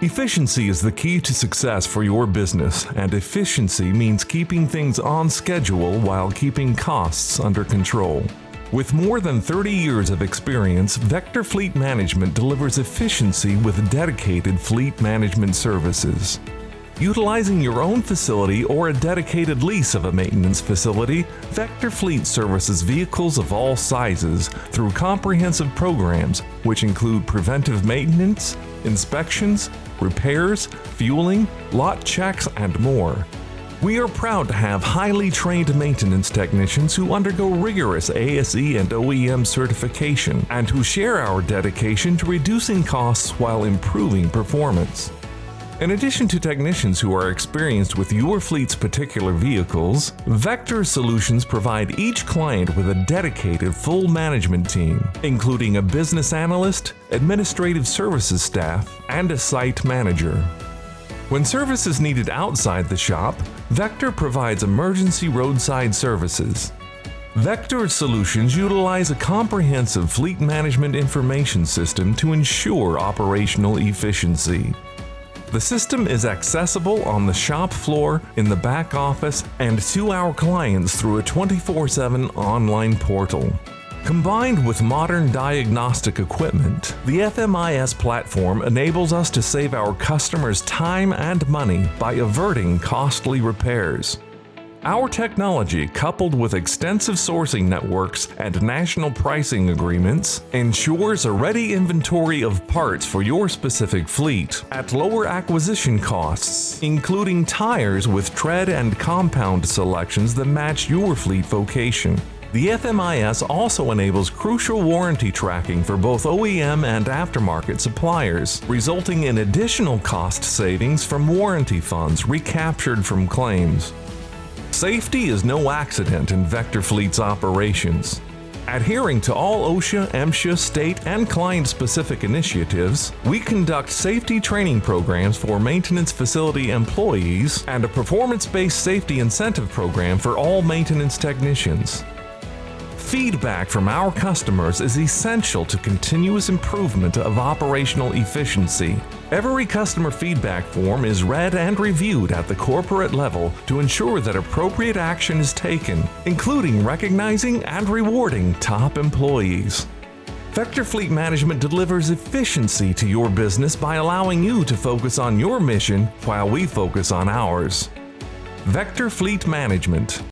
Efficiency is the key to success for your business, and efficiency means keeping things on schedule while keeping costs under control. With more than 30 years of experience, Vector Fleet Management delivers efficiency with dedicated fleet management services. Utilizing your own facility or a dedicated lease of a maintenance facility, Vector Fleet services vehicles of all sizes through comprehensive programs which include preventive maintenance, inspections, repairs, fueling, lot checks, and more. We are proud to have highly trained maintenance technicians who undergo rigorous ASE and OEM certification and who share our dedication to reducing costs while improving performance. In addition to technicians who are experienced with your fleet's particular vehicles, Vector Solutions provide each client with a dedicated full management team, including a business analyst, administrative services staff, and a site manager. When service is needed outside the shop, Vector provides emergency roadside services. Vector Solutions utilize a comprehensive fleet management information system to ensure operational efficiency. The system is accessible on the shop floor, in the back office, and to our clients through a 24/7 online portal. Combined with modern diagnostic equipment, the FMIS platform enables us to save our customers time and money by averting costly repairs. Our technology, coupled with extensive sourcing networks and national pricing agreements, ensures a ready inventory of parts for your specific fleet at lower acquisition costs, including tires with tread and compound selections that match your fleet vocation. The FMIS also enables crucial warranty tracking for both OEM and aftermarket suppliers, resulting in additional cost savings from warranty funds recaptured from claims. Safety is no accident in Vector Fleet's operations. Adhering to all OSHA, MSHA, state, and client-specific initiatives, we conduct safety training programs for maintenance facility employees and a performance-based safety incentive program for all maintenance technicians. Feedback from our customers is essential to continuous improvement of operational efficiency. Every customer feedback form is read and reviewed at the corporate level to ensure that appropriate action is taken, including recognizing and rewarding top employees. Vector Fleet Management delivers efficiency to your business by allowing you to focus on your mission while we focus on ours. Vector Fleet Management.